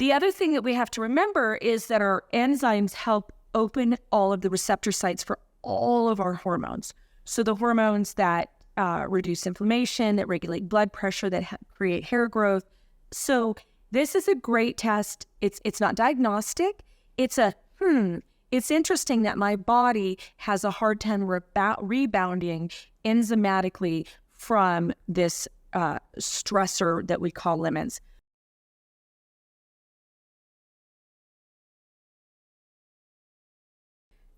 The other thing that we have to remember is that our enzymes help open all of the receptor sites for all of our hormones. So the hormones that reduce inflammation, that regulate blood pressure, that create hair growth. So this is a great test. It's not diagnostic. It's it's interesting that my body has a hard time rebounding enzymatically from this stressor that we call lemons.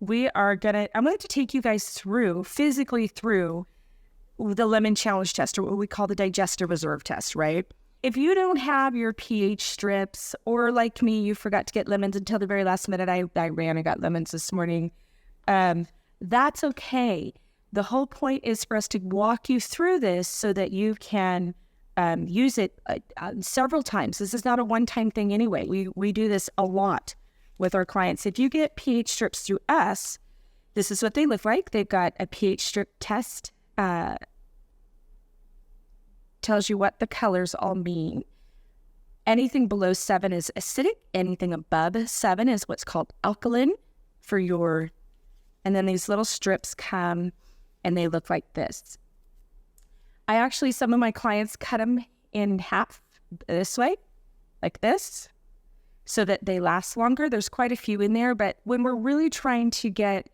I'm going to take you guys physically through the lemon challenge test, or what we call the digestive reserve test, right? If you don't have your pH strips, or like me, you forgot to get lemons until the very last minute, I ran and got lemons this morning, that's okay. The whole point is for us to walk you through this so that you can use it several times. This is not a one-time thing anyway. We do this a lot with our clients. If you get pH strips through us, this is what they look like. They've got a pH strip test, tells you what the colors all mean. Anything below 7 is acidic. Anything above 7 is what's called alkaline and then these little strips come and they look like this. Some of my clients cut them in half this way, like this, so that they last longer. There's quite a few in there, but when we're really trying to get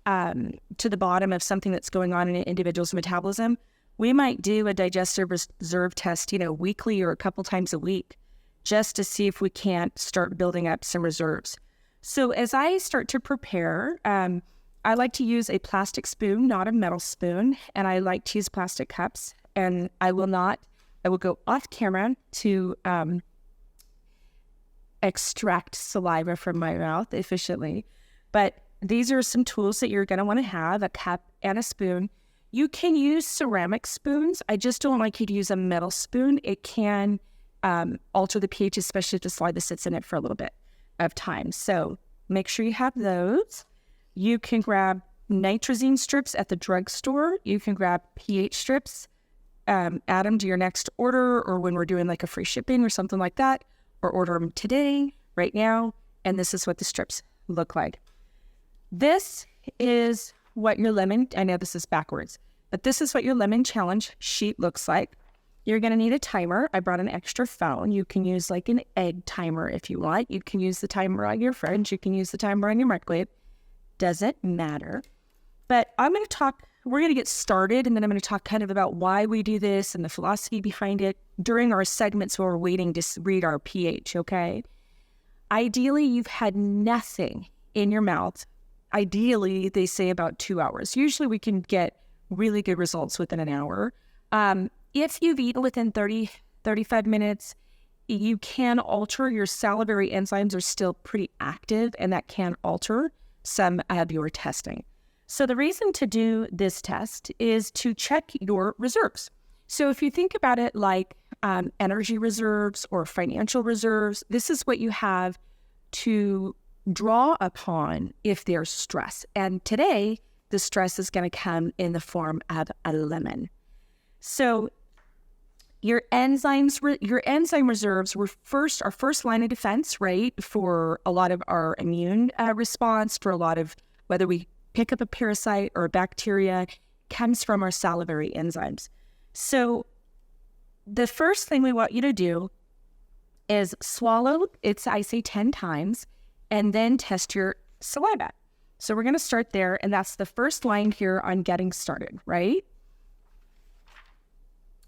to the bottom of something that's going on in an individual's metabolism, we might do a digestive reserve test, weekly or a couple times a week, just to see if we can't start building up some reserves. So as I start to prepare, I like to use a plastic spoon, not a metal spoon, and I like to use plastic cups. And I will go off camera to extract saliva from my mouth efficiently. But these are some tools that you're going to want to have, a cup and a spoon. You can use ceramic spoons. I just don't like you to use a metal spoon. It can alter the pH, especially if the saliva sits in it for a little bit of time. So make sure you have those. You can grab nitrazine strips at the drugstore. You can grab pH strips, add them to your next order, or when we're doing like a free shipping or something like that, or order them today, right now. And this is what the strips look like. This is what your lemon, I know this is backwards, but this is what your lemon challenge sheet looks like. You're going to need a timer. I brought an extra phone. You can use like an egg timer if you want. You can use the timer on your fridge. You can use the timer on your microwave. Doesn't matter. But we're going to get started, and then I'm going to talk kind of about why we do this and the philosophy behind it during our segments where we're waiting to read our pH, okay? Ideally, you've had nothing in your mouth. Ideally, they say about 2 hours. Usually we can get really good results within an hour. If you've eaten within 35 minutes, you can alter. Your salivary enzymes are still pretty active, and that can alter some of your testing. So the reason to do this test is to check your reserves. So if you think about it like energy reserves or financial reserves, this is what you have to draw upon if there's stress. And today, the stress is going to come in the form of a lemon. So your enzyme reserves were our first line of defense, right? For a lot of our immune response, for a lot of whether we pick up a parasite or a bacteria, comes from our salivary enzymes. So the first thing we want you to do is swallow, I say 10 times, and then test your saliva. So we're going to start there, and that's the first line here on getting started, right?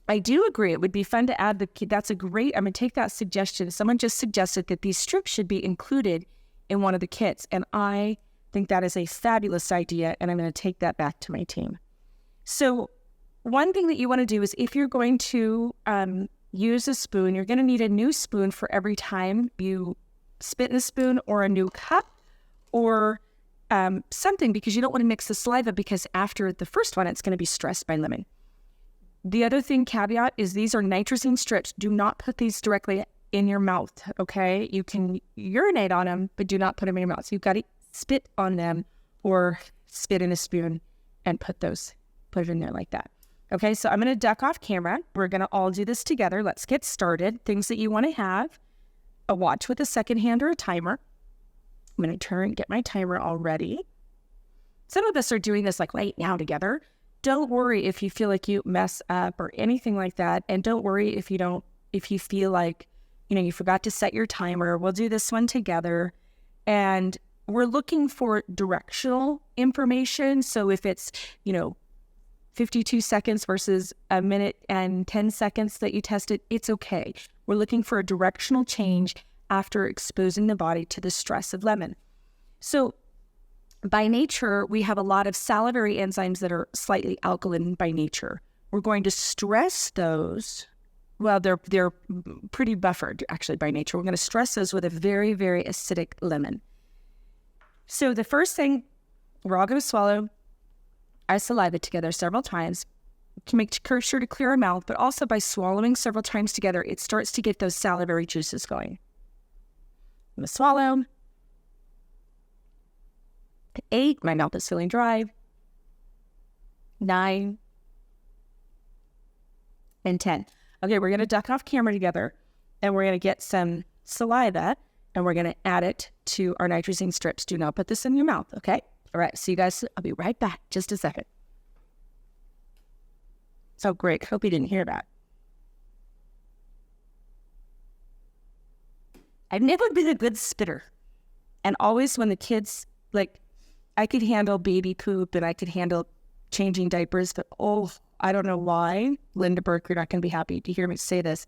I do agree. It would be fun to add I'm going to take that suggestion. Someone just suggested that these strips should be included in one of the kits, and I think that is a fabulous idea, and I'm going to take that back to my team. So one thing that you want to do is if you're going to use a spoon, you're going to need a new spoon for every time you spit in a spoon, or a new cup, or something, because you don't want to mix the saliva, because after the first one, it's going to be stressed by lemon. The other thing, caveat, is these are nitrazine strips. Do not put these directly in your mouth, okay? You can urinate on them, but do not put them in your mouth. So you've got to spit on them or spit in a spoon and put it in there like that. Okay, so I'm going to duck off camera. We're going to all do this together. Let's get started. Things that you want to have. a watch with a second hand or a timer. I'm going to get my timer all ready. Some of us are doing this like right now together. Don't worry if you feel like you mess up or anything like that. And don't worry if you feel like, you forgot to set your timer. We'll do this one together. And we're looking for directional information. So if it's, 52 seconds versus a minute and 10 seconds that you tested, it's okay. We're looking for a directional change after exposing the body to the stress of lemon. So by nature, we have a lot of salivary enzymes that are slightly alkaline by nature. We're going to stress those. Well, they're pretty buffered actually by nature. We're going to stress those with a very, very acidic lemon. So the first thing, we're all going to swallow our saliva together several times to make sure to clear our mouth, but also by swallowing several times together, it starts to get those salivary juices going. I'm going to swallow. 8, my mouth is feeling dry. 9 and 10. Okay, we're going to duck off camera together, and we're going to get some saliva, and we're going to add it to our nitrazine strips. Do not put this in your mouth, okay? All right, so you guys, I'll be right back. Just a second. So great. Hope you didn't hear that. I've never been a good spitter. And always when the kids, I could handle baby poop and I could handle changing diapers, but I don't know why. Linda Burke, you're not going to be happy to hear me say this.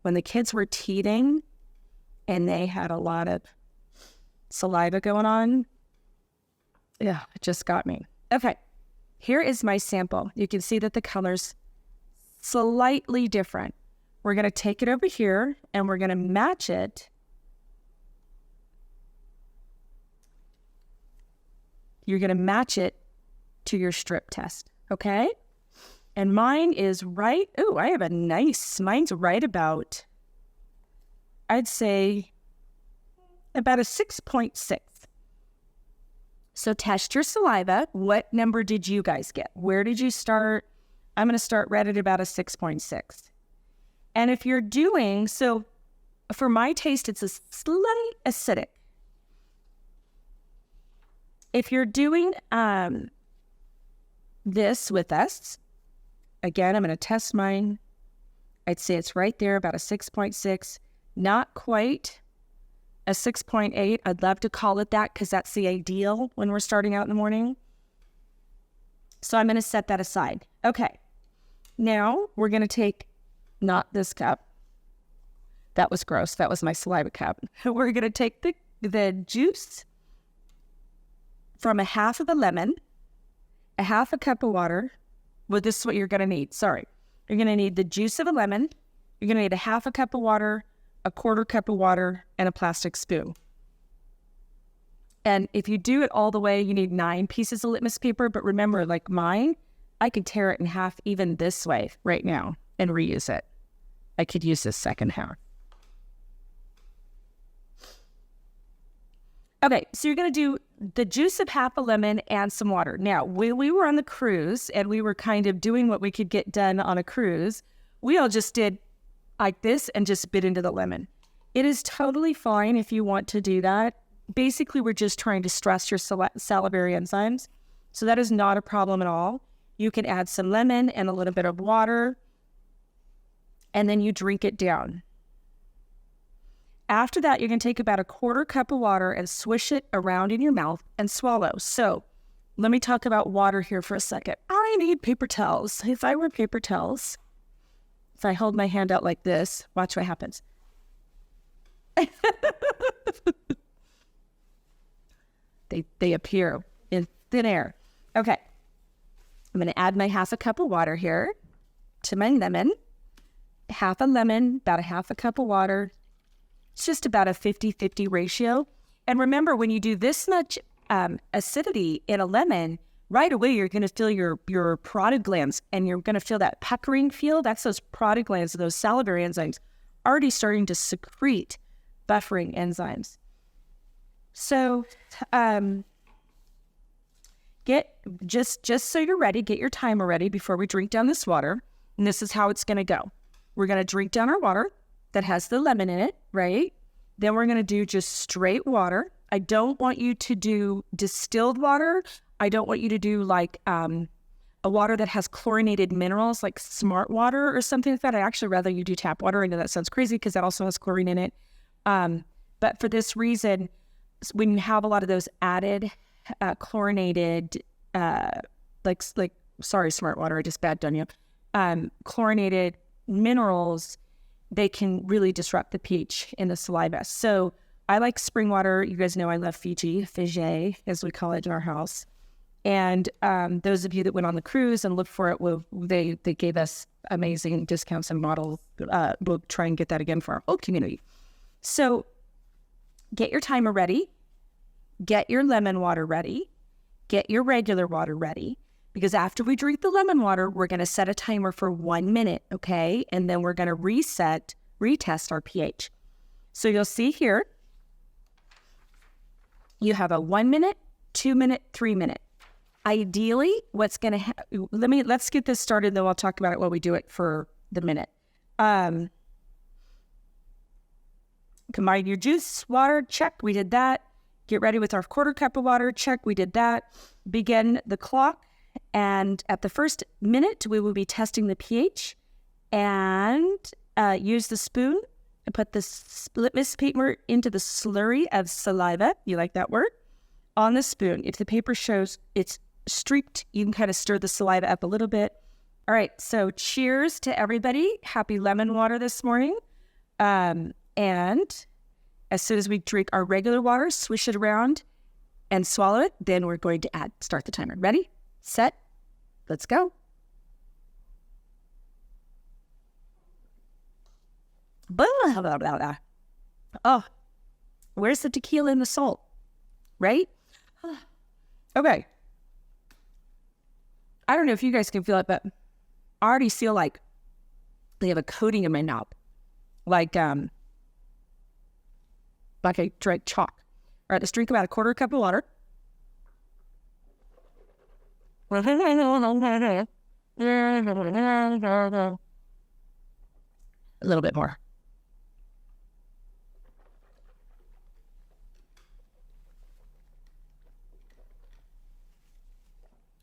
When the kids were teething and they had a lot of saliva going on, yeah, it just got me. Okay, here is my sample. You can see that the color's slightly different. We're going to take it over here and we're going to match it. You're going to match it to your strip test, okay? And mine is right, I have mine's right about, I'd say, about a 6.6. So test your saliva. What number did you guys get? Where did you start? I'm going to start right at about a 6.6. And if you're doing, so for my taste, it's a slight acidic. If you're doing this with us, again, I'm going to test mine. I'd say it's right there, about a 6.6. Not quite a 6.8. I'd love to call it that because that's the ideal when we're starting out in the morning. So I'm going to set that aside. Okay. Now we're going to take, not this cup. That was gross. That was my saliva cup. We're going to take the juice from a half of a lemon, a half a cup of water. Well, this is what you're going to need. Sorry. You're going to need the juice of a lemon. You're going to need a half a cup of water, a quarter cup of water, and a plastic spoon. And if you do it all the way, you need 9 pieces of litmus paper. But remember, like mine, I could tear it in half even this way right now and reuse it. I could use this second half. Okay, so you're going to do the juice of half a lemon and some water. Now, when we were on the cruise and we were kind of doing what we could get done on a cruise, we all just did like this and just bit into the lemon. It is totally fine if you want to do that. Basically, we're just trying to stress your salivary enzymes. So that is not a problem at all. You can add some lemon and a little bit of water, and then you drink it down. After that, you're going to take about a quarter cup of water and swish it around in your mouth and swallow. So let me talk about water here for a second. I need paper towels. If I were paper towels, if I hold my hand out like this, watch what happens. They appear in thin air. Okay. I'm going to add my half a cup of water here to my lemon. Half a lemon, about a half a cup of water. It's just about a 50-50 ratio. And remember, when you do this much acidity in a lemon, right away you're going to feel your parotid glands, and you're going to feel that puckering feel. That's those parotid glands, those salivary enzymes, already starting to secrete buffering enzymes. So just so you're ready, get your timer ready before we drink down this water. And this is how it's going to go. We're going to drink down our water that has the lemon in it, right? Then we're going to do just straight water. I don't want you to do distilled water. I don't want you to do like a water that has chlorinated minerals like smart water or something like that. I actually rather you do tap water. I know that sounds crazy because that also has chlorine in it. But for this reason, when you have a lot of those added chlorinated, sorry, smart water, I just bagged on you, chlorinated minerals, they can really disrupt the pH in the saliva. So I like spring water. You guys know I love Fiji, as we call it in our house. And those of you that went on the cruise and looked for it, they gave us amazing discounts and models. We'll try and get that again for our whole community. So get your timer ready. Get your lemon water ready. Get your regular water ready. Because after we drink the lemon water, we're going to set a timer for 1 minute, okay? And then we're going to retest our pH. So you'll see here, you have a 1 minute, 2 minute, 3 minute. Ideally, what's going to let's get this started, then I'll talk about it while we do it for the minute. Combine your juice, water, check, we did that. Get ready with our 1/4 cup of water, check, we did that. Begin the clock, and at the first minute, we will be testing the pH, and use the spoon and put the litmus paper into the slurry of saliva, you like that word, on the spoon. If the paper shows it's streaked, you can kind of stir the saliva up a little bit. All right, so cheers to everybody. Happy lemon water this morning. And as soon as we drink our regular water, swish it around and swallow it, then we're going to start the timer. Ready, set, let's go. Blah, blah, blah, blah. Oh, where's the tequila and the salt? Right? Okay. I don't know if you guys can feel it, but I already feel like they have a coating in my mouth. Like I drank chalk. All right, let's drink about a 1/4 cup of water. A little bit more.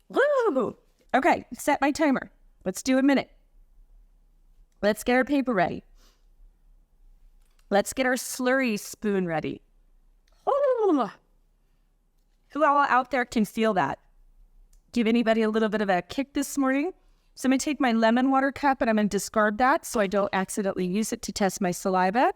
Woo! Okay, set my timer. Let's do a minute. Let's get our paper ready. Let's get our slurry spoon ready. Oh, who all out there can feel that? Give anybody a little bit of a kick this morning? So I'm going to take my lemon water cup and I'm going to discard that so I don't accidentally use it to test my saliva.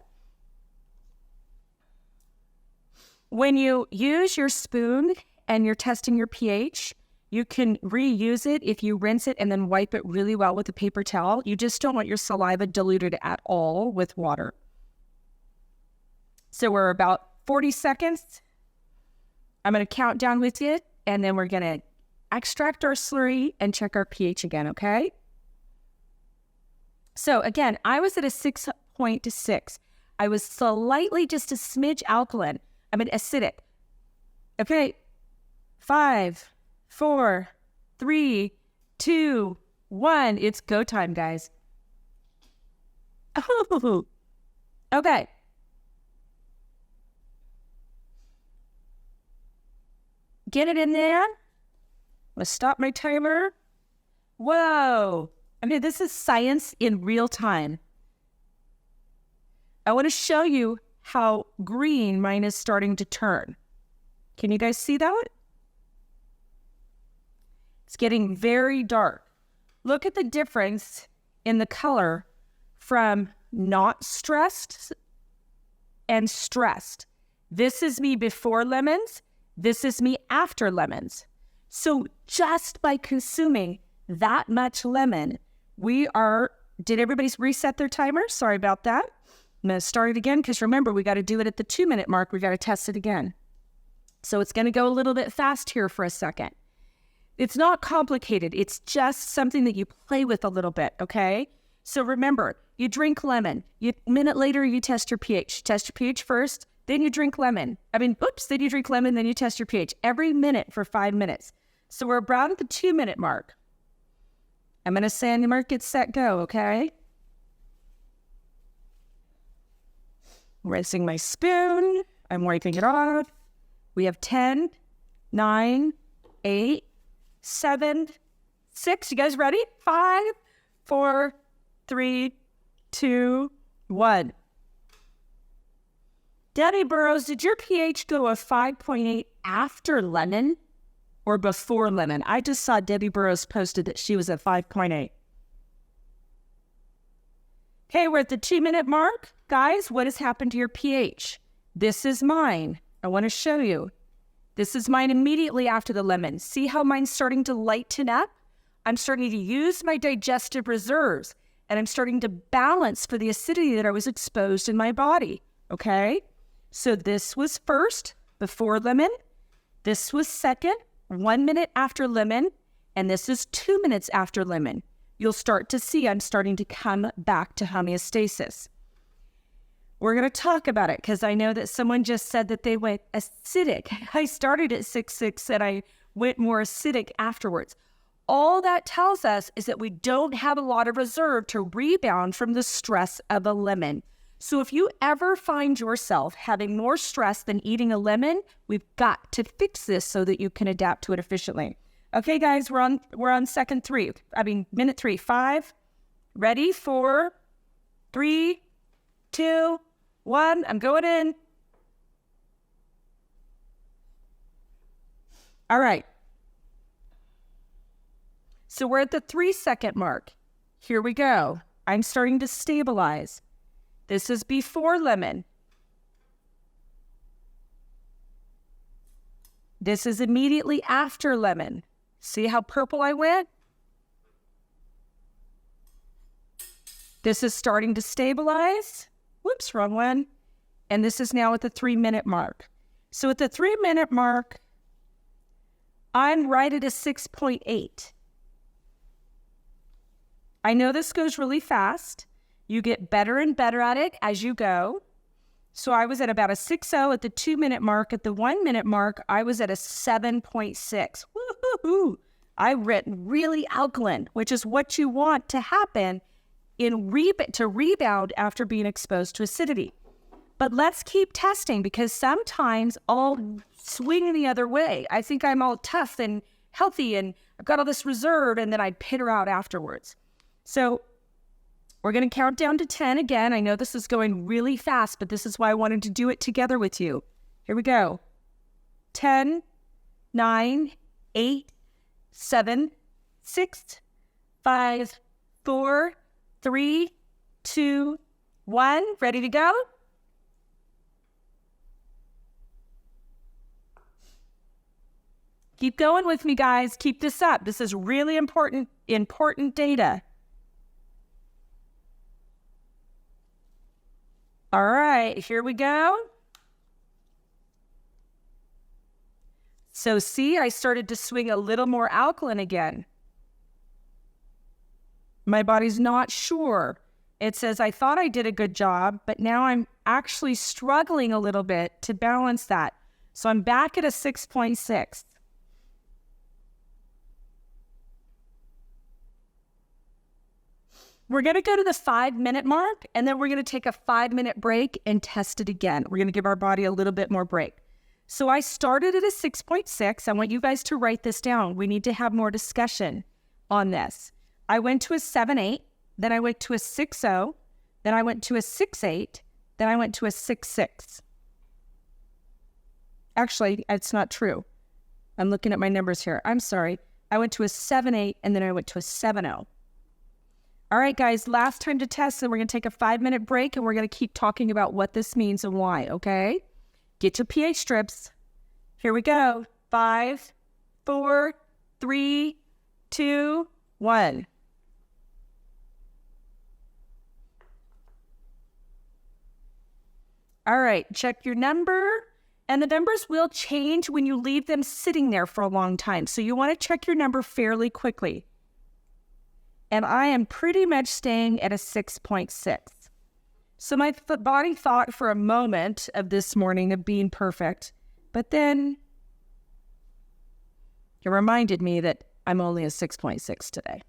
When you use your spoon and you're testing your pH, you can reuse it if you rinse it and then wipe it really well with a paper towel. You just don't want your saliva diluted at all with water. So we're about 40 seconds. I'm going to count down with you, and then we're going to extract our slurry and check our pH again, okay? So again, I was at a 6.6. I was slightly just a smidge alkaline. I mean acidic. Okay, 5, 4, 3, 2, 1. It's go time, guys. Oh, okay. Get it in there. I'm gonna stop my timer. Whoa. I mean, this is science in real time. I want to show you how green mine is starting to turn. Can you guys see that? It's getting very dark. Look at the difference in the color from not stressed and stressed. This is me before lemons. This is me after lemons. So just by consuming that much lemon, did everybody reset their timer? Sorry about that. I'm going to start it again because remember, we got to do it at the 2 minute mark. We got to test it again. So it's going to go a little bit fast here for a second. It's not complicated. It's just something that you play with a little bit, okay? So remember, you drink lemon. A minute later, you test your pH. Test your pH first, then you drink lemon. Then you drink lemon, then you test your pH. Every minute for 5 minutes. So we're about at the 2 minute mark. I'm going to say on the mark, get set, go, okay? rinsing my spoon. I'm wiping it off. We have 10, 9, 8, 7, 6. You guys ready? 5, 4, 3, 2, 1. Debbie Burrows, did your pH go a 5.8 after lemon or before lemon? I just saw Debbie Burrows posted that she was at 5.8. Okay, we're at the 2-minute mark. Guys, what has happened to your pH? This is mine. I want to show you. This is mine immediately after the lemon. See how mine's starting to lighten up? I'm starting to use my digestive reserves, and I'm starting to balance for the acidity that I was exposed in my body, okay? So this was first, before lemon. This was second, 1 minute after lemon, and this is 2 minutes after lemon. You'll start to see I'm starting to come back to homeostasis. We're going to talk about it because I know that someone just said that they went acidic. I started at 6.6 and I went more acidic afterwards. All that tells us is that we don't have a lot of reserve to rebound from the stress of a lemon. So if you ever find yourself having more stress than eating a lemon, we've got to fix this so that you can adapt to it efficiently. Okay, guys, we're on minute 3. 5. Ready? 4, 3, 2, 1. I'm going in. All right. So we're at the 3-second mark. Here we go. I'm starting to stabilize. This is before lemon. This is immediately after lemon. See how purple I went? This is starting to stabilize. Whoops, wrong one. And this is now at the 3-minute mark. So at the 3-minute mark, I'm right at a 6.8. I know this goes really fast. You get better and better at it as you go. So I was at about a 6.0 at the 2-minute mark. At the 1-minute mark, I was at a 7.6. Woo-hoo-hoo. I written really alkaline, which is what you want to happen to rebound after being exposed to acidity. But let's keep testing because sometimes I'll swing the other way. I think I'm all tough and healthy and I've got all this reserve, and then I pitter out afterwards. So we're going to count down to 10 again. I know this is going really fast, but this is why I wanted to do it together with you. Here we go. 10, 9, 8, 7, 6, 5, 4, 3, 2, 1. Ready to go? Keep going with me, guys. Keep this up. This is really important data. All right, here we go. So see, I started to swing a little more alkaline again. My body's not sure. It says, I thought I did a good job, but now I'm actually struggling a little bit to balance that. So I'm back at a 6.6. We're going to go to the 5-minute mark, and then we're going to take a 5-minute break and test it again. We're going to give our body a little bit more break. So I started at a 6.6. I want you guys to write this down. We need to have more discussion on this. I went to a 7.8, then I went to a 6.0, then I went to a 6.8, then I went to a 6.6. Actually, it's not true. I'm looking at my numbers here. I'm sorry. I went to a 7.8, and then I went to a 7.0. All right, guys, last time to test, and we're going to take a 5-minute break, and we're going to keep talking about what this means and why, okay? Get your pH strips. Here we go. 5, 4, 3, 2, 1. All right, check your number, and the numbers will change when you leave them sitting there for a long time. So you want to check your number fairly quickly. And I am pretty much staying at a 6.6. So my body thought for a moment of this morning of being perfect, but then it reminded me that I'm only a 6.6 today.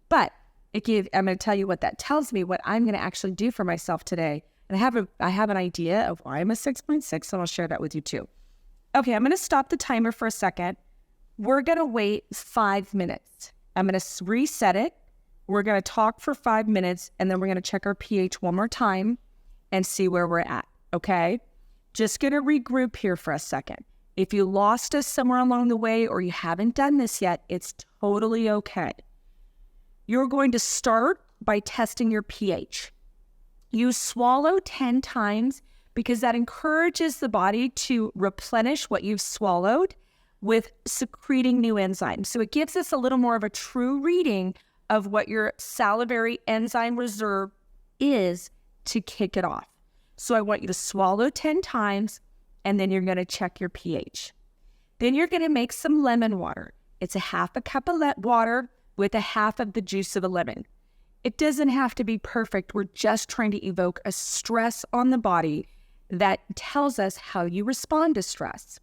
But I'm going to tell you what that tells me, what I'm going to actually do for myself today. And I have an idea of why I'm a 6.6, and I'll share that with you too. Okay, I'm going to stop the timer for a second. We're going to wait 5 minutes. I'm going to reset it. We're going to talk for 5 minutes, and then we're going to check our pH one more time and see where we're at, okay? Just going to regroup here for a second. If you lost us somewhere along the way or you haven't done this yet, it's totally okay. You're going to start by testing your pH. You swallow 10 times because that encourages the body to replenish what you've swallowed with secreting new enzymes. So it gives us a little more of a true reading of what your salivary enzyme reserve is to kick it off. So I want you to swallow 10 times, and then you're going to check your pH. Then you're going to make some lemon water. It's a half a cup of water with a half of the juice of a lemon. It doesn't have to be perfect. We're just trying to evoke a stress on the body that tells us how you respond to stress.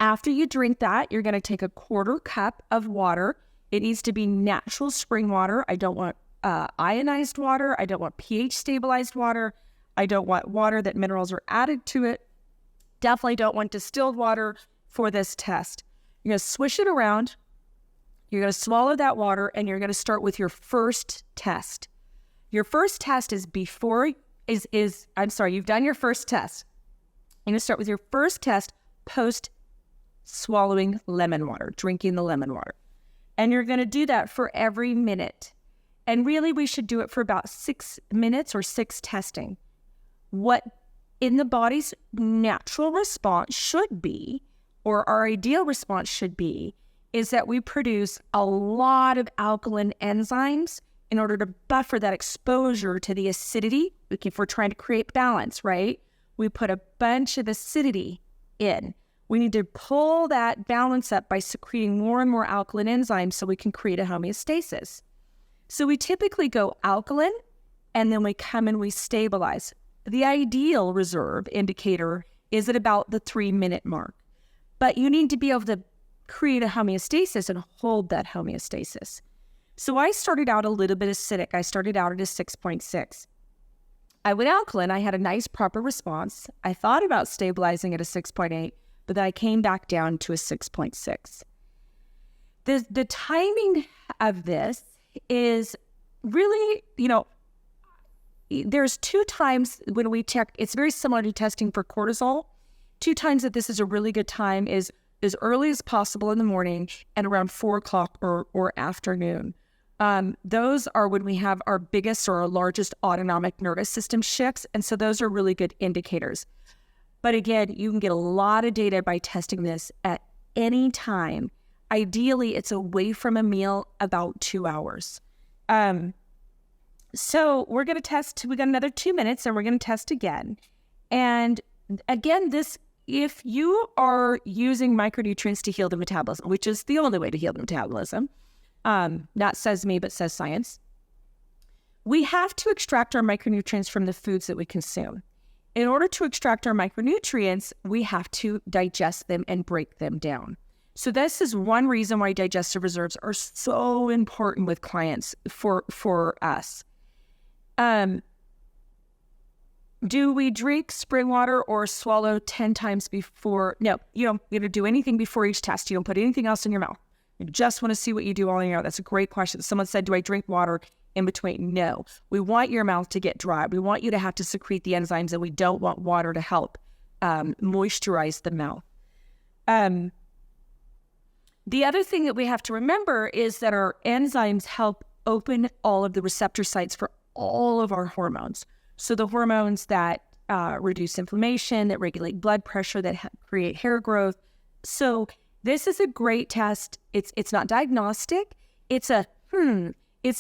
After you drink that, you're going to take a 1/4 cup of water. It needs to be natural spring water. I don't want ionized water. I don't want pH stabilized water. I don't want water that minerals are added to it. Definitely don't want distilled water for this test. You're going to swish it around. You're going to swallow that water, and you're going to start with your first test. Your first test is you've done your first test. You're going to start with your first test post swallowing lemon water, drinking the lemon water. And you're going to do that for every minute. And really, we should do it for about 6 minutes or 6 testing. What in the body's natural response should be, or our ideal response should be, is that we produce a lot of alkaline enzymes in order to buffer that exposure to the acidity. If we're trying to create balance, right? We put a bunch of acidity in. We need to pull that balance up by secreting more and more alkaline enzymes so we can create a homeostasis. So we typically go alkaline, and then we come and we stabilize. The ideal reserve indicator is at about the 3-minute mark. But you need to be able to create a homeostasis and hold that homeostasis. So I started out a little bit acidic. I started out at a 6.6. I went alkaline. I had a nice proper response. I thought about stabilizing at a 6.8, but then I came back down to a 6.6. The timing of this is really, there's 2 times when we check. It's very similar to testing for cortisol. 2 times that this is a really good time is as early as possible in the morning and around 4 o'clock or afternoon. Those are when we have our biggest or our largest autonomic nervous system shifts. And so those are really good indicators. But again, you can get a lot of data by testing this at any time. Ideally, it's away from a meal about 2 hours. So we're going to test. We got another 2 minutes, and we're going to test again. And again, if you are using micronutrients to heal the metabolism, which is the only way to heal the metabolism, not says me, but says science, we have to extract our micronutrients from the foods that we consume. In order to extract our micronutrients, we have to digest them and break them down. So this is one reason why digestive reserves are so important with clients for us. Do we drink spring water or swallow 10 times before? No, you don't do anything before each test. You don't put anything else in your mouth. You just want to see what you do all in your mouth. That's a great question. Someone said, do I drink water in between? No. We want your mouth to get dry. We want you to have to secrete the enzymes, and we don't want water to help moisturize the mouth. The other thing that we have to remember is that our enzymes help open all of the receptor sites for all of our hormones. So the hormones that reduce inflammation, that regulate blood pressure, that create hair growth. So this is a great test. It's not diagnostic. It's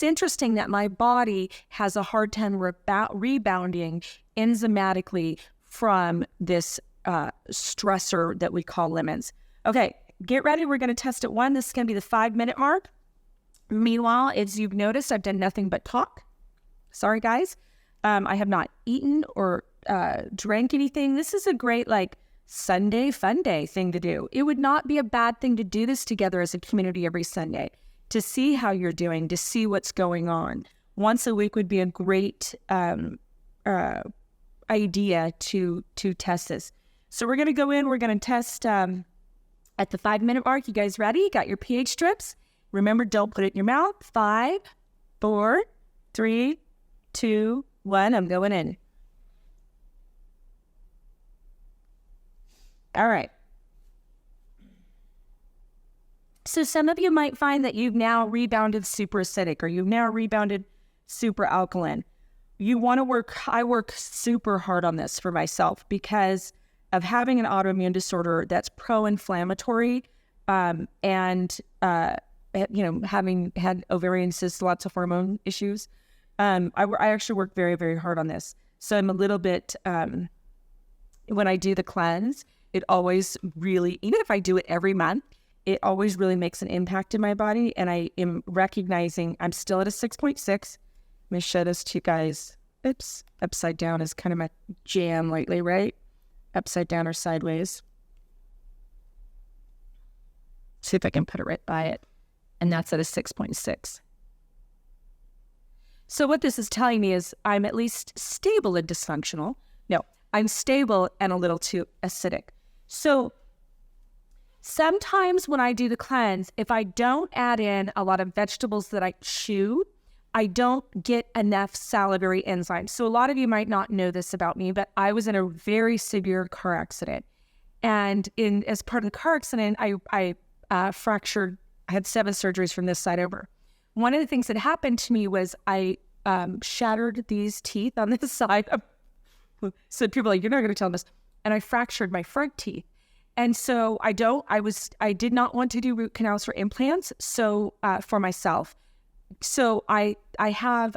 interesting that my body has a hard time rebounding enzymatically from this stressor that we call lemons. Okay, get ready. We're going to test at 1. This is going to be the 5-minute mark. Meanwhile, as you've noticed, I've done nothing but talk. Sorry, guys. I have not eaten or drank anything. This is a great Sunday fun day thing to do. It would not be a bad thing to do this together as a community every Sunday, to see how you're doing, to see what's going on. Once a week would be a great idea to test this. So we're going to go in, we're going to test at the 5-minute mark. You guys ready? Got your pH strips? Remember, don't put it in your mouth. 5, 4, 3, 2, 1. I'm going in. All right. So some of you might find that you've now rebounded super acidic, or you've now rebounded super alkaline. I work super hard on this for myself because of having an autoimmune disorder that's pro-inflammatory, and having had ovarian cysts, lots of hormone issues. I actually work very, very hard on this. So I'm a little bit, when I do the cleanse, it always really, even if I do it every month, it always really makes an impact in my body. And I am recognizing I'm still at a 6.6. Let me show this to you guys. Oops, upside down is kind of my jam lately, right? Upside down or sideways. See if I can put it right by it. And that's at a 6.6. So what this is telling me is I'm at least stable and dysfunctional. No, I'm stable and a little too acidic. So sometimes when I do the cleanse, if I don't add in a lot of vegetables that I chew, I don't get enough salivary enzymes. So a lot of you might not know this about me, but I was in a very severe car accident. And as part of the car accident, I fractured. I had 7 surgeries from this side over. One of the things that happened to me was I shattered these teeth on this side. So people are like, you're not going to tell them this. And I fractured my front teeth. And so I did not want to do root canals or implants. So for myself. So I have,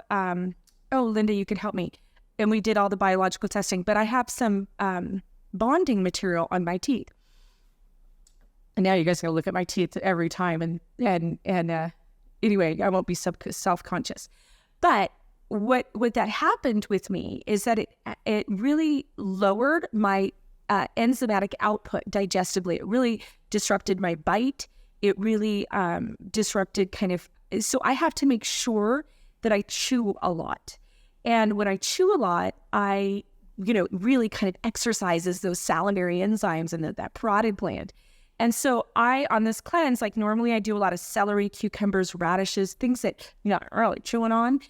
Linda, you can help me. And we did all the biological testing, but I have some bonding material on my teeth. And now you guys are going to look at my teeth every time. And anyway, I won't be self-conscious. But what that happened with me is that it really lowered my enzymatic output digestively. It really disrupted my bite. It really disrupted so I have to make sure that I chew a lot. And when I chew a lot, I, really kind of exercises those salivary enzymes and that parotid gland. And so on this cleanse, like normally I do a lot of celery, cucumbers, radishes, things that you're not really chewing on.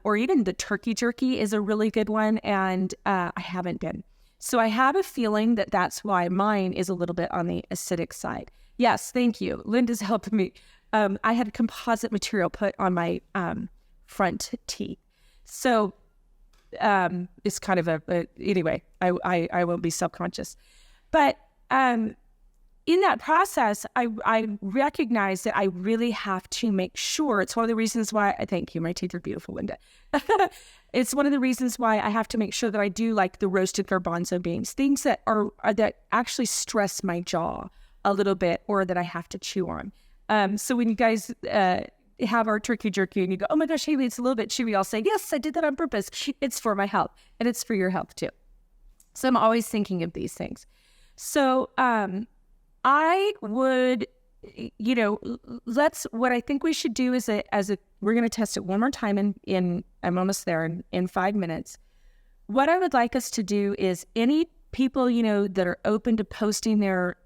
Or even the turkey jerky is a really good one. And I haven't been. So I have a feeling that that's why mine is a little bit on the acidic side. Yes, thank you. Linda's helping me. I had composite material put on my front teeth. So it's kind of anyway, I won't be self-conscious. But in that process, I recognize that I really have to make sure. It's one of the reasons why, thank you, my teeth are beautiful, Linda. It's one of the reasons why I have to make sure that I do like the roasted garbanzo beans, things that that actually stress my jaw a little bit or that I have to chew on. So when you guys have our turkey jerky and you go, oh my gosh, Haylie, it's a little bit chewy, I'll say, yes, I did that on purpose. It's for my health and it's for your health too. So I'm always thinking of these things. So I would, what I think we should do is we're going to test it one more time I'm almost there in 5 minutes. What I would like us to do is any people, that are open to posting their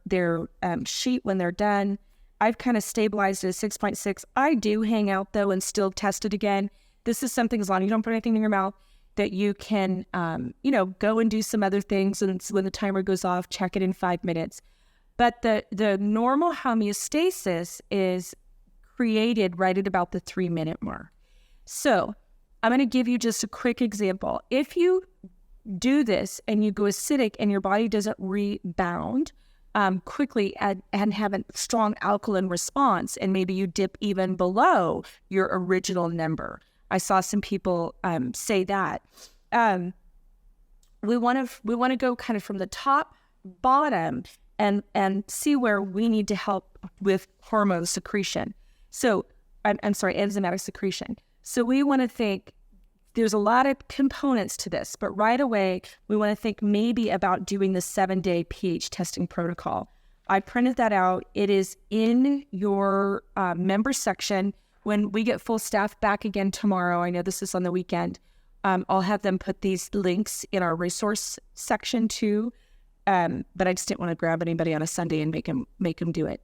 sheet when they're done. I've kind of stabilized it at 6.6. I do hang out though and still test it again. This is something, as long as you don't put anything in your mouth, that you can, go and do some other things. And when the timer goes off, check it in 5 minutes. But the normal homeostasis is created right at about the 3-minute mark. So I'm going to give you just a quick example. If you do this and you go acidic and your body doesn't rebound quickly and have a strong alkaline response, and maybe you dip even below your original number. I saw some people say that. We want to go kind of from the top, bottom, and see where we need to help with hormone secretion. So, I'm sorry, enzymatic secretion. So we want to think, there's a lot of components to this, but right away, we want to think maybe about doing the 7-day pH testing protocol. I printed that out. It is in your member section. When we get full staff back again tomorrow, I know this is on the weekend, I'll have them put these links in our resource section too. But I just didn't want to grab anybody on a Sunday and make them do it.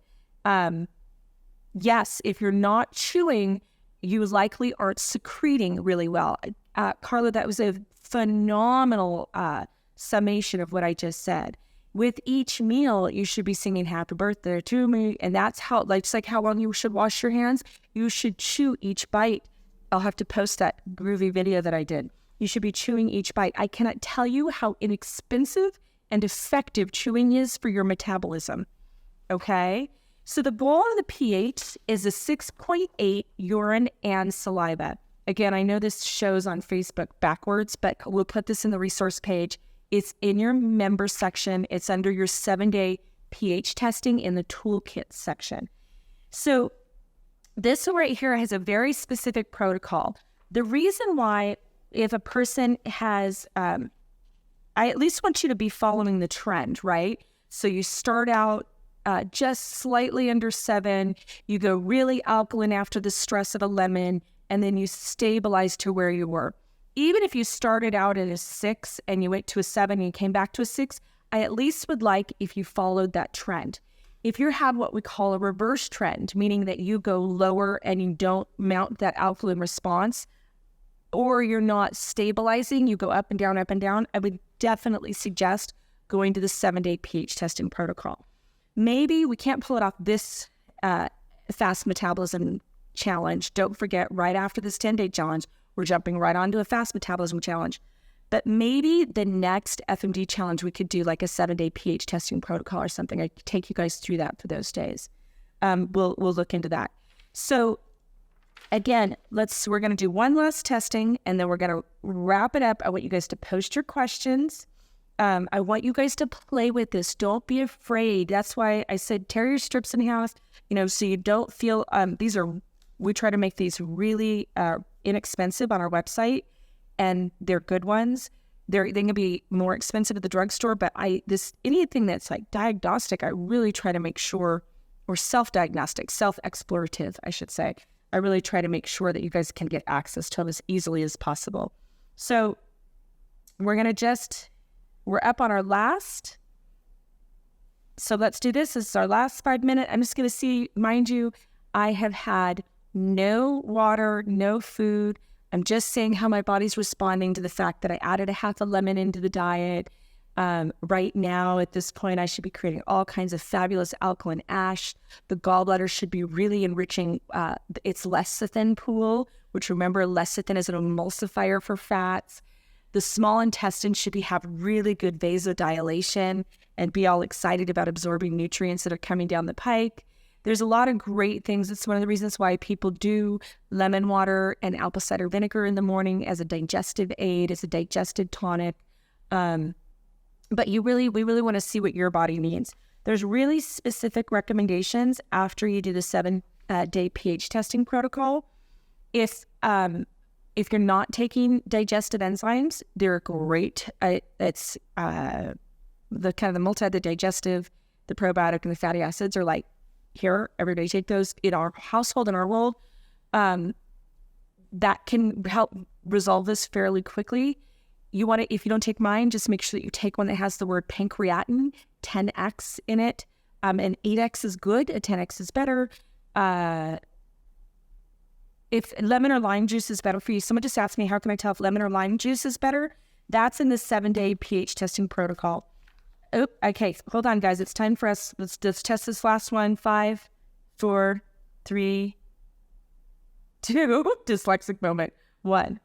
Yes, if you're not chewing, you likely aren't secreting really well. Carla, that was a phenomenal summation of what I just said. With each meal, you should be singing happy birthday to me. And that's how, just like how long you should wash your hands, you should chew each bite. I'll have to post that groovy video that I did. You should be chewing each bite. I cannot tell you how inexpensive and effective chewing is for your metabolism. Okay? So the goal of the pH is a 6.8 urine and saliva. Again, I know this shows on Facebook backwards, but we'll put this in the resource page. It's in your member section. It's under your 7-day pH testing in the toolkit section. So this right here has a very specific protocol. The reason why, if a person has, I at least want you to be following the trend, right? So you start out just slightly under 7, you go really alkaline after the stress of a lemon, and then you stabilize to where you were. Even if you started out at a 6 and you went to a 7 and you came back to a 6, I at least would like if you followed that trend. If you have what we call a reverse trend, meaning that you go lower and you don't mount that alkaline response, or you're not stabilizing, you go up and down, I would definitely suggest going to the 7-day pH testing protocol. Maybe we can't pull it off this fast metabolism challenge. Don't forget, right after this 10-day challenge, we're jumping right onto a fast metabolism challenge. But maybe the next FMD challenge, we could do like a 7-day pH testing protocol or something. I could take you guys through that for those days. We'll look into that. So again, we're going to do one last testing, and then we're going to wrap it up. I want you guys to post your questions. I want you guys to play with this. Don't be afraid. That's why I said tear your strips in half, so you don't feel, we try to make these really inexpensive on our website, and they're good ones. They can be more expensive at the drugstore, but anything that's like diagnostic, I really try to make sure, or self-diagnostic, self-explorative, I should say. I really try to make sure that you guys can get access to them as easily as possible. So we're up on our last. So let's do this. This is our last 5 minutes. I'm just going to see, mind you, I have had no water, no food. I'm just saying how my body's responding to the fact that I added a half a lemon into the diet. Right now, at this point, I should be creating all kinds of fabulous alkaline ash. The gallbladder should be really enriching its lecithin pool, which, remember, lecithin is an emulsifier for fats. The small intestine should have really good vasodilation and be all excited about absorbing nutrients that are coming down the pike. There's a lot of great things. It's one of the reasons why people do lemon water and apple cider vinegar in the morning as a digestive aid, as a digestive tonic. But we really want to see what your body needs. There's really specific recommendations after you do the 7-day pH testing protocol. If you're not taking digestive enzymes, they're great. It's the digestive, the probiotic, and the fatty acids are like, here, everybody take those. In our household, in our world, that can help resolve this fairly quickly. You want to, if you don't take mine, just make sure that you take one that has the word pancreatin, 10x in it. And 8x is good, a 10x is better. If lemon or lime juice is better for you, someone just asked me, how can I tell if lemon or lime juice is better? That's in the 7-day pH testing protocol. Oh, okay, hold on, guys. It's time for us. Let's test this last one. 5, 4, 3, 2, dyslexic moment, 1.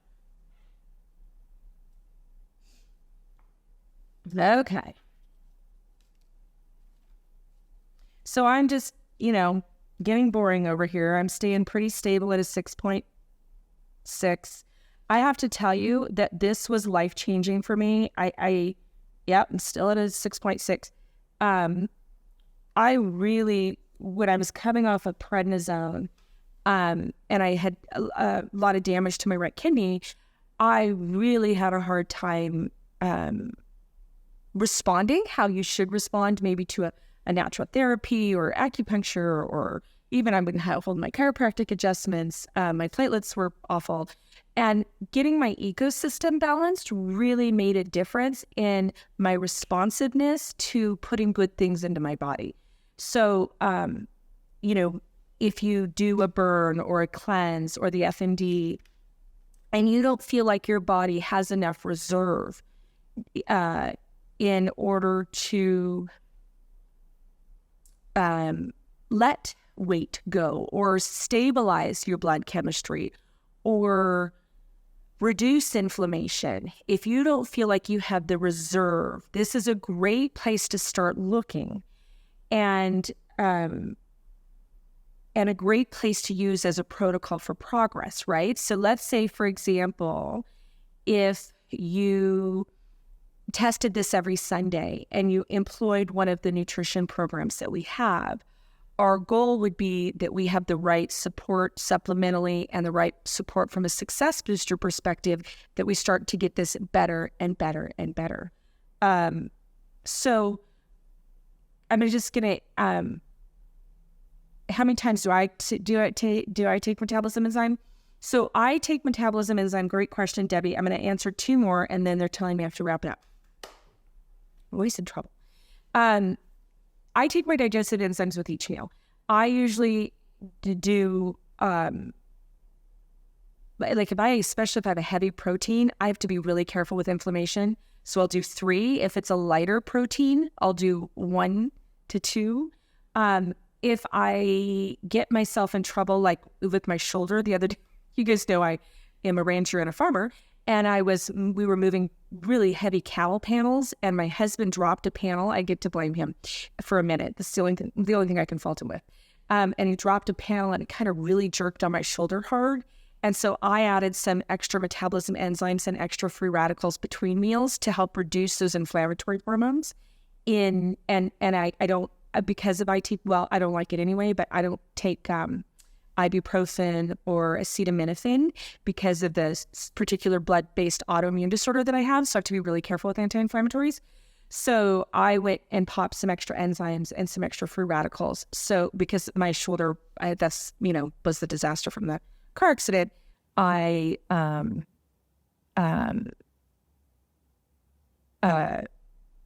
Okay. So I'm just, getting boring over here. I'm staying pretty stable at a 6.6. I have to tell you that this was life-changing for me. I'm still at a 6.6. I really, when I was coming off of prednisone, and I had a lot of damage to my right kidney, I really had a hard time responding how you should respond, maybe to a natural therapy or acupuncture, or even I wouldn't hold my chiropractic adjustments. My platelets were awful. And getting my ecosystem balanced really made a difference in my responsiveness to putting good things into my body. So, if you do a burn or a cleanse or the FMD, and you don't feel like your body has enough reserve in order to let weight go or stabilize your blood chemistry or reduce inflammation, if you don't feel like you have the reserve, this is a great place to start looking, and a great place to use as a protocol for progress, right? So let's say, for example, if you tested this every Sunday and you employed one of the nutrition programs that we have, our goal would be that we have the right support supplementally and the right support from a success booster perspective, that we start to get this better and better and better. So I'm just going to, how many times do I take metabolism enzyme? So I take metabolism enzyme. Great question, Debbie. I'm going to answer 2 more, and then they're telling me I have to wrap it up. I'm always in trouble. I take my digestive enzymes with each meal. I usually do, especially if I have a heavy protein, I have to be really careful with inflammation. So I'll do 3. If it's a lighter protein, I'll do 1 to 2. If I get myself in trouble, like with my shoulder the other day, you guys know I am a rancher and a farmer, and we were moving really heavy cowl panels, and my husband dropped a panel. I get to blame him for a minute. That's the only thing I can fault him with. And he dropped a panel, and it kind of really jerked on my shoulder hard. And so I added some extra metabolism enzymes and extra free radicals between meals to help reduce those inflammatory hormones. And I don't, because of IT, well, I don't like it anyway, but I don't take ibuprofen or acetaminophen because of the particular blood-based autoimmune disorder that I have. So I have to be really careful with anti-inflammatories. So I went and popped some extra enzymes and some extra free radicals. So because my shoulder, was the disaster from the car accident, I,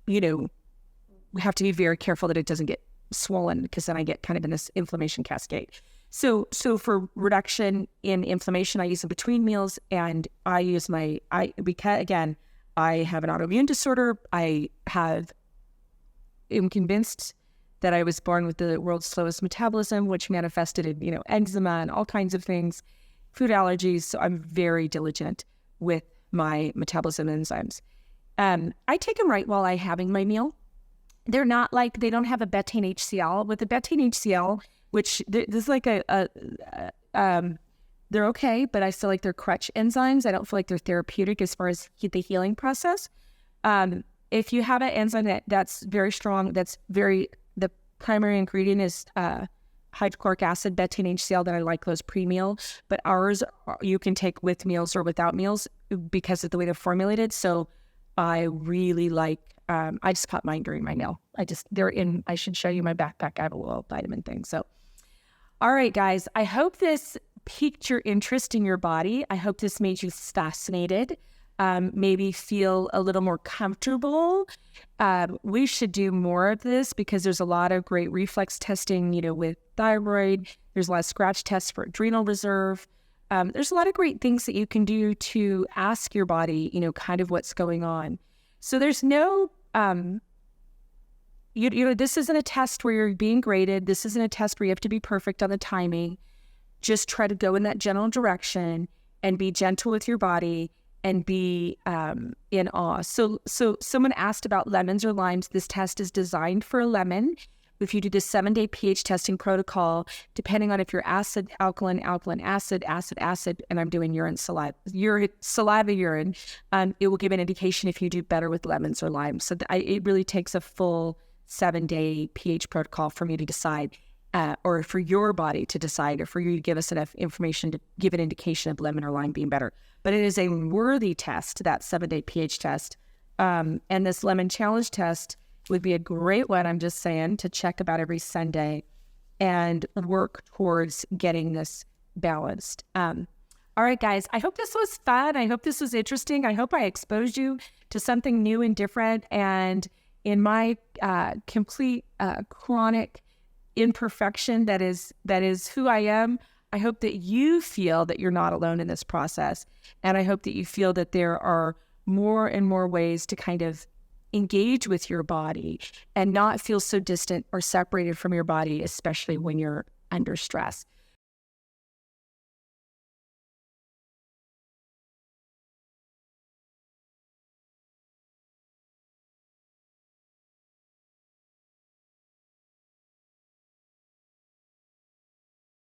we have to be very careful that it doesn't get swollen, because then I get kind of in this inflammation cascade. So for reduction in inflammation, I use them between meals, and I use because again, I have an autoimmune disorder. I am convinced that I was born with the world's slowest metabolism, which manifested in, eczema and all kinds of things, food allergies. So I'm very diligent with my metabolism enzymes. I take them right while I'm having my meal. They're not like, they don't have a betaine HCl. With the betaine HCl, which this is like they're okay, but I feel like they're crutch enzymes. I don't feel like they're therapeutic as far as the healing process. If you have an enzyme that's very strong, the primary ingredient is hydrochloric acid, betaine HCl, that I like those pre-meal, but ours you can take with meals or without meals because of the way they're formulated. So I really like, I just pop mine during my meal. I should show you my backpack. I have a little vitamin thing. So, all right, guys, I hope this piqued your interest in your body. I hope this made you fascinated, maybe feel a little more comfortable. We should do more of this because there's a lot of great reflex testing, with thyroid. There's a lot of scratch tests for adrenal reserve. There's a lot of great things that you can do to ask your body, kind of what's going on. So there's no, this isn't a test where you're being graded. This isn't a test where you have to be perfect on the timing. Just try to go in that general direction and be gentle with your body and be in awe. So someone asked about lemons or limes. This test is designed for a lemon. If you do the 7-day pH testing protocol, depending on if you're acid, alkaline, acid, and I'm doing urine, saliva, urine, it will give an indication if you do better with lemons or limes. So it really takes a full 7-day pH protocol for me to decide, or for your body to decide, or for you to give us enough information to give an indication of lemon or lime being better. But it is a worthy test, that 7-day pH test. And this lemon challenge test would be a great one, I'm just saying, to check about every Sunday and work towards getting this balanced. All All right, guys, I hope this was fun. I hope this was interesting. I hope I exposed you to something new and different. And in my complete chronic imperfection that is who I am, I hope that you feel that you're not alone in this process. And I hope that you feel that there are more and more ways to kind of engage with your body and not feel so distant or separated from your body, especially when you're under stress.